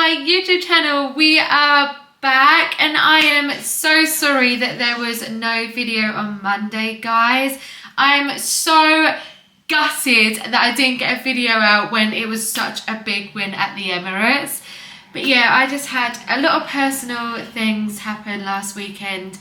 my YouTube channel. We are back and I am so sorry that there was no video on Monday, guys. I'm so gutted that I didn't get a video out when it was such a big win at the Emirates. But yeah, I just had a lot of personal things happen last weekend.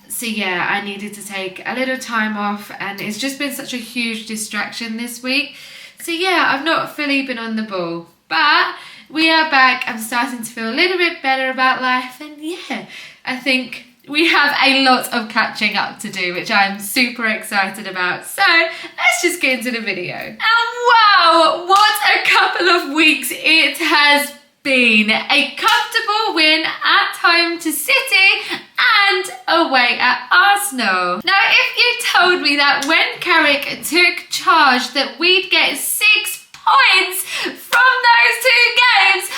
So yeah, I needed to take a little time off and it's just been such a huge distraction this week. So yeah, I've not fully been on the ball. But we are back. I'm starting to feel a little bit better about life. And yeah, I think we have a lot of catching up to do, which I'm super excited about. So let's just get into the video. And wow, what a couple of weeks it has been. A comfortable win at home to City and away at Arsenal. Now, if you told me that when Carrick took charge that we'd get 6 points from those 2 games,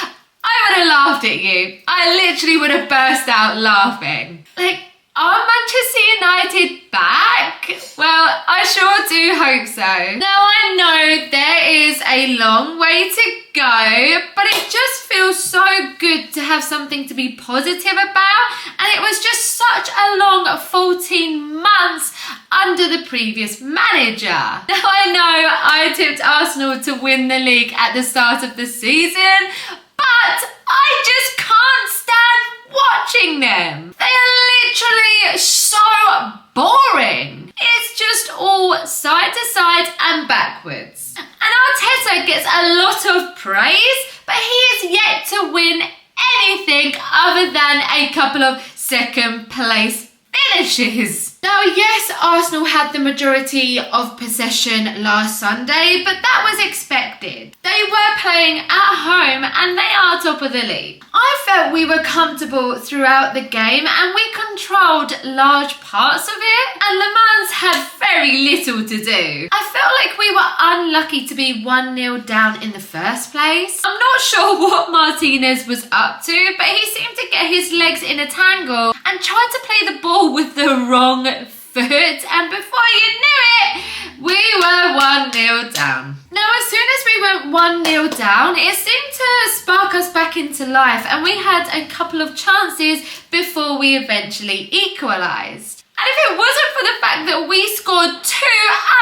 I would have laughed at you. I literally would have burst out laughing. Like, are Manchester United back? Well, I sure do hope so. Now, I know there is a long way to go, but it just feels so good to have something to be positive about. And it was just such a long 14 months under the previous manager. Now, I know I tipped Arsenal to win the league at the start of the season, but I just can't stand watching them. They are literally so boring. It's just all side to side and backwards. And Arteta gets a lot of praise, but he is yet to win anything other than a couple of second place finishes. Now, yes, Arsenal had the majority of possession last Sunday, but that was expected. They were playing at home and they are top of the league. I felt we were comfortable throughout the game and we controlled large parts of it, and Le Mans had very little to do. I felt like we were unlucky to be 1-0 down in the first place. I'm not sure what Martinez was up to, but he seemed to get his legs in a tangle and tried to play the ball with the wrong foot, and before you knew it, we were 1-0 down. Now, as soon as we went 1-0 down, it seemed to spark us back into life, and we had a couple of chances before we eventually equalised. And if it wasn't for the fact that we scored 2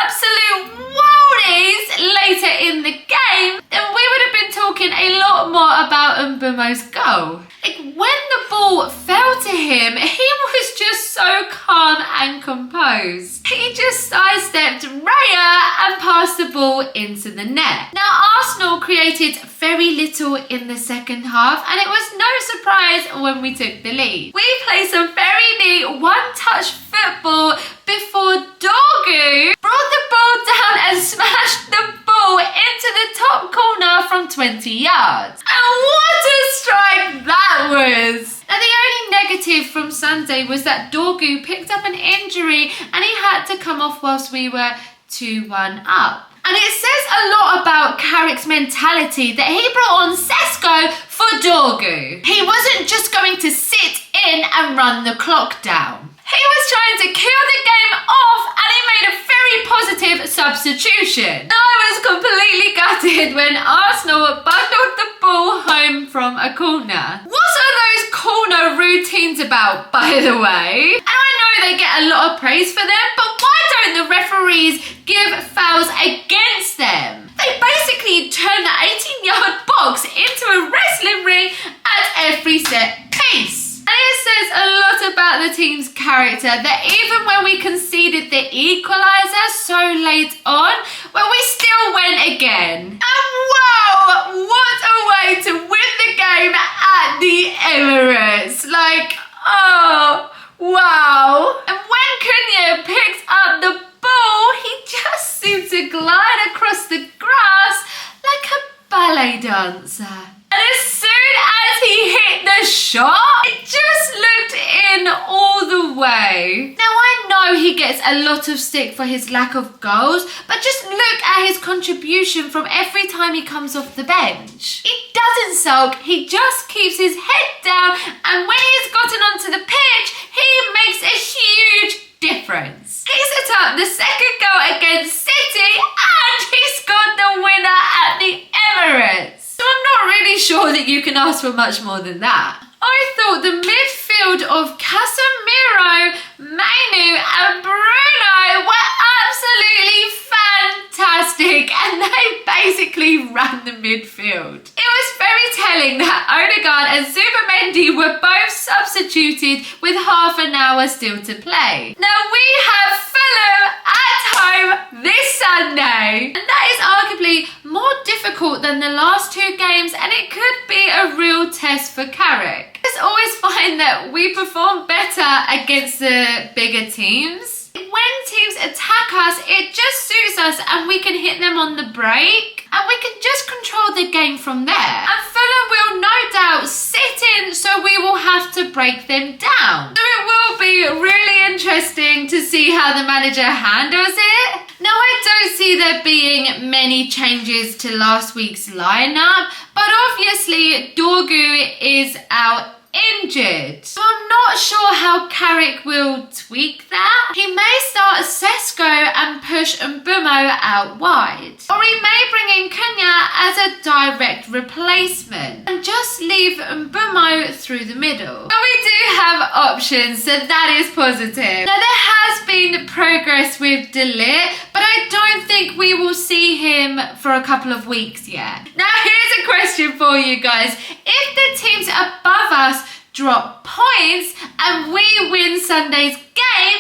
absolute worldies later in the game, then we would have been talking a lot more about Mbumo's goal. Like, when the ball fell to him, he was just so calm and composed. He just sidestepped Raya and passed the ball into the net. Now, Arsenal created very little in the second half, and it was no surprise when we took the lead. We played some very neat one-touch football before Dorgu brought the ball down and smashed the ball into the top corner from 20 yards. And what a strike that was! Now, the only negative from Sunday was that Dorgu picked up an injury and he had to come off whilst we were 2-1 up. And it says a lot about Carrick's mentality that he brought on Sesko for Dorgu. He wasn't just going to sit in and run the clock down. He was trying to kill the game off and he made a very positive substitution. I was completely gutted when Arsenal bundled the ball home from a corner. What are those corner routines about, by the way? And I know they get a lot of praise for them, but why don't the referees give fouls against them? They basically turn the 18-yard box into a wrestling ring at every set piece. And it says a lot about the team's character that even when we conceded the equaliser so late on, well, we still went again. And wow, what a way to win the game at the Emirates. Like, oh, wow. And when Cunha picked up the ball, he just seemed to glide across the grass like a ballet dancer. And as soon as he hit the shot, it just looked in all the way. Now, I know he gets a lot of stick for his lack of goals, but just look at his contribution from every time he comes off the bench. He doesn't sulk, he just keeps his head down, and when he's gotten onto the pitch, he makes a huge difference. He set up the second goal against City, and he scored the winner at the Emirates. So I'm not really pretty sure that you can ask for much more than that. I thought the midfield of Casemiro, Mainu and Bruno were absolutely fantastic, and they basically ran the midfield. It was very telling that Odegaard and Zubimendi were both substituted with half an hour still to play. Now we have Fulham at home this Sunday, and that is arguably more difficult than the last two games, and it could be a real test for Carrick. I always find that we perform better against the bigger teams. When teams attack us, it just suits us and we can hit them on the break and we can just control the game from there. And Fulham will no doubt sit in, so we will have to break them down. So it will be really interesting to see how the manager handles it. Now, I don't see there being many changes to last week's lineup, but obviously Dorgu is out injured. So I'm not sure how Carrick will tweak that. He may start Sesko and push Mbumo out wide. Or he may bring in Cunha as a direct replacement and just leave Mbumo through the middle. But we do have options, so that is positive. Now there has been progress with De Ligt, but I don't think we will see him for a couple of weeks yet. Now here's a question for you guys. If the teams above us drop points and we win Sunday's game,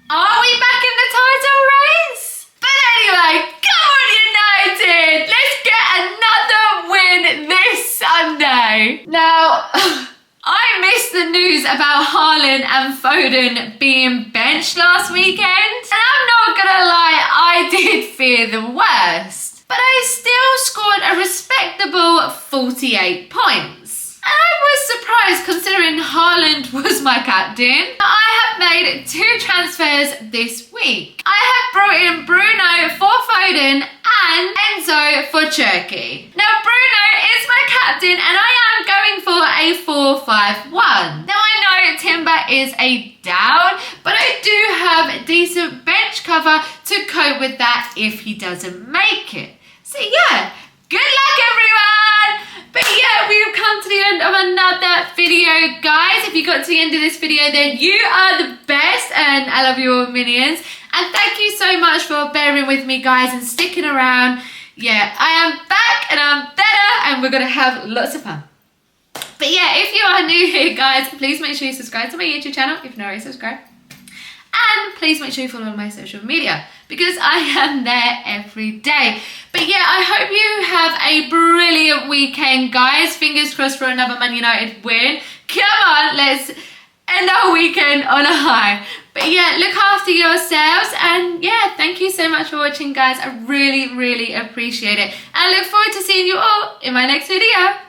are we back in the title race? But anyway, come on United! Let's get another win this Sunday! Now, I missed the news about Haaland and Foden being benched last weekend, and I'm not gonna lie, I did fear the worst. But I still scored a respectable 48 points. And I was surprised considering Haaland was my captain. I have made 2 transfers this week. I have brought in Bruno for Foden and Enzo for Turkey. Now Bruno is my captain and I am going for a 4-5-1. Now I know Timber is a down, but I do have decent bench cover to cope with that if he doesn't make it. So yeah, good luck everyone! But yeah, we've come to the end of another video, guys. If you got to the end of this video, then you are the best, and I love you all, minions. And thank you so much for bearing with me, guys, and sticking around. Yeah, I am back, and I'm better, and we're going to have lots of fun. But yeah, if you are new here, guys, please make sure you subscribe to my YouTube channel if you're not already subscribed. And please make sure you follow my social media because I am there every day. But yeah, I hope you have a brilliant weekend, guys. Fingers crossed for another Man United win. Come on, let's end our weekend on a high. But yeah, look after yourselves. And yeah, thank you so much for watching, guys. I really, really appreciate it. And I look forward to seeing you all in my next video.